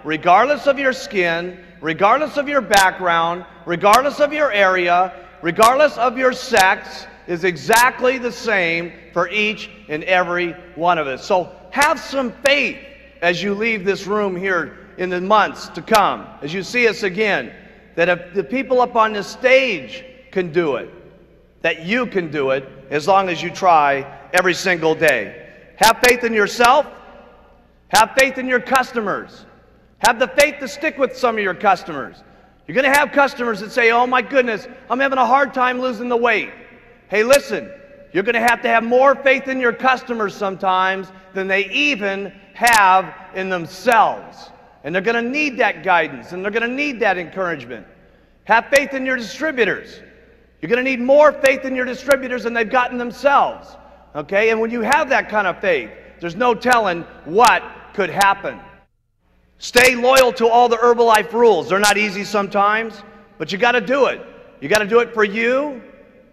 regardless of your skin, regardless of your background, regardless of your area, regardless of your sex, is exactly the same for each and every one of us. So have some faith as you leave this room here in the months to come, as you see us again, that if the people up on this stage can do it, that you can do it as long as you try every single day. Have faith in yourself. Have faith in your customers. Have the faith to stick with some of your customers. You're going to have customers that say, oh my goodness, I'm having a hard time losing the weight. Hey, listen, you're going to have more faith in your customers sometimes than they even have in themselves. And they're going to need that guidance, and they're going to need that encouragement. Have faith in your distributors. You're going to need more faith in your distributors than they've gotten themselves. Okay? And when you have that kind of faith, there's no telling what could happen. Stay loyal to all the Herbalife rules. They're not easy sometimes, but you got to do it. You got to do it for you.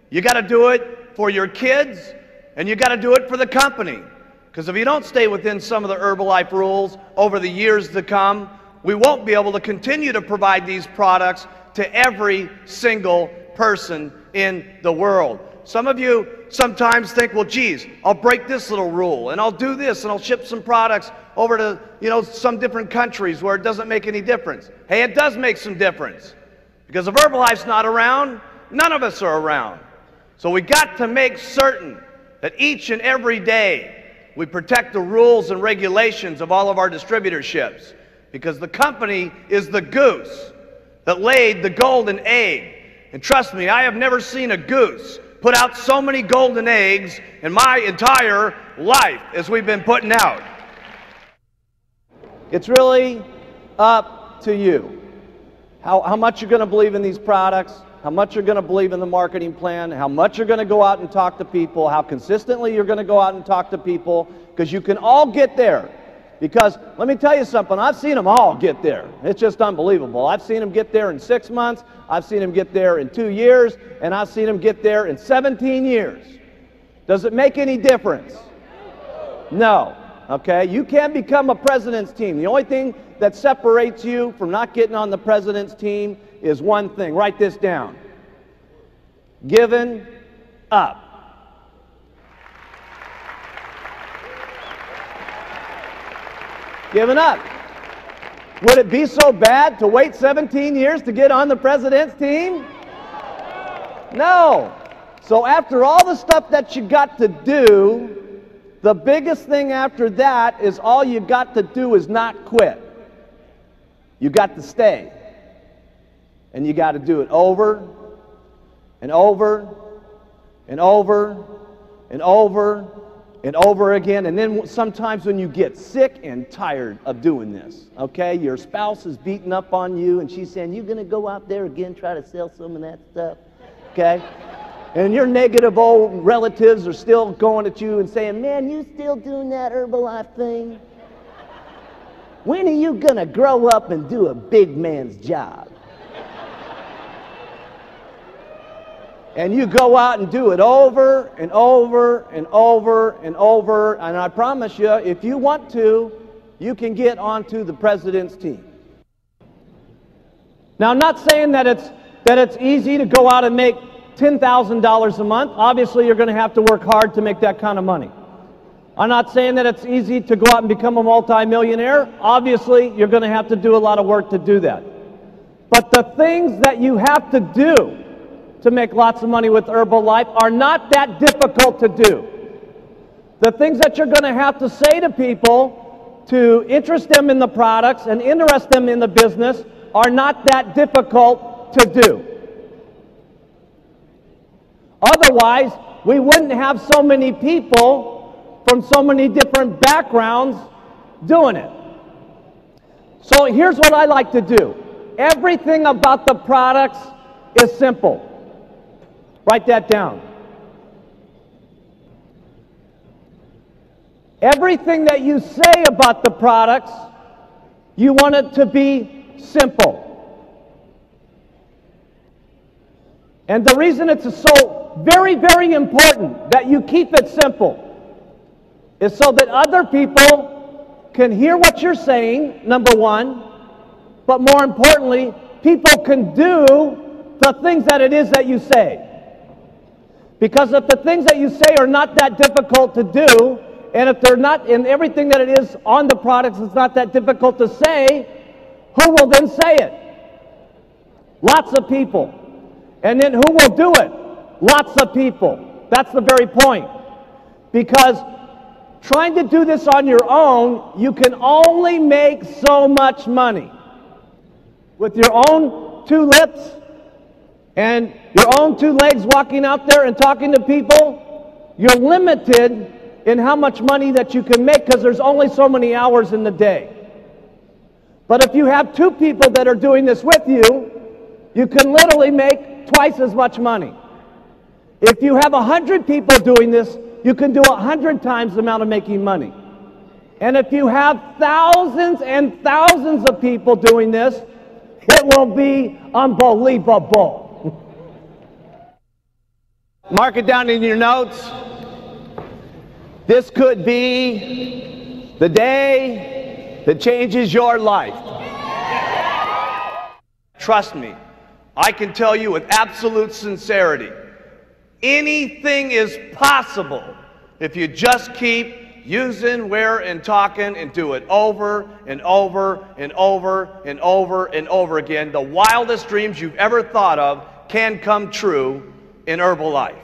You got to do it for your kids, and you got to do it for the company. Because if you don't stay within some of the Herbalife rules over the years to come, we won't be able to continue to provide these products to every single person in the world. Some of you sometimes think, well, geez, I'll break this little rule, and I'll do this, and I'll ship some products over to, some different countries where it doesn't make any difference. Hey, it does make some difference. Because if Herbalife's not around, none of us are around. So we got to make certain that each and every day we protect the rules and regulations of all of our distributorships, because the company is the goose that laid the golden egg. And trust me, I have never seen a goose put out so many golden eggs in my entire life as we've been putting out. It's really up to you. How much you're going to believe in these products, how much you're going to believe in the marketing plan, how much you're going to go out and talk to people, how consistently you're going to go out and talk to people, because you can all get there. Because let me tell you something, I've seen them all get there. It's just unbelievable. I've seen them get there in 6 months, I've seen them get there in 2 years, and I've seen them get there in 17 years. Does it make any difference? No. Okay? You can't become a president's team. The only thing that separates you from not getting on the president's team is one thing. Write this down. Giving up. Giving up. Would it be so bad to wait 17 years to get on the president's team? No. So after all the stuff that you got to do, the biggest thing after that is all you got to do is not quit. You got to stay. And you got to do it over and over and over and over and over again. And then sometimes when you get sick and tired of doing this, okay, your spouse is beating up on you and she's saying, you're going to go out there again, try to sell some of that stuff, okay? And your negative old relatives are still going at you and saying, man, you still doing that Herbalife thing? When are you going to grow up and do a big man's job? And you go out and do it over and over and over and over. And I promise you, if you want to, you can get onto the president's team. Now, I'm not saying that it's easy to go out and make $10,000 a month. Obviously, you're going to have to work hard to make that kind of money. I'm not saying that it's easy to go out and become a multimillionaire. Obviously, you're going to have to do a lot of work to do that. But the things that you have to do to make lots of money with Herbalife are not that difficult to do. The things that you're going to have to say to people to interest them in the products and interest them in the business are not that difficult to do. Otherwise, we wouldn't have so many people from so many different backgrounds doing it. So here's what I like to do. Everything about the products is simple. Write that down. Everything that you say about the products, you want it to be simple. And the reason it's so very, very important that you keep it simple is so that other people can hear what you're saying, number one, but more importantly, people can do the things that it is that you say. Because if the things that you say are not that difficult to do, and if they're not in everything that it is on the products, it's not that difficult to say, who will then say it? Lots of people. And then who will do it? Lots of people. That's the very point. Because trying to do this on your own, you can only make so much money. With your own two lips and your own two legs walking out there and talking to people, you're limited in how much money that you can make because there's only so many hours in the day. But if you have two people that are doing this with you, you can literally make twice as much money. If you have 100 people doing this, you can do 100 times the amount of making money. And if you have thousands and thousands of people doing this, it will be unbelievable. Mark it down in your notes. This could be the day that changes your life. Trust me, I can tell you with absolute sincerity, anything is possible if you just keep using, where, and talking and do it over and over and over and over and over again. The wildest dreams you've ever thought of can come true in Herbalife.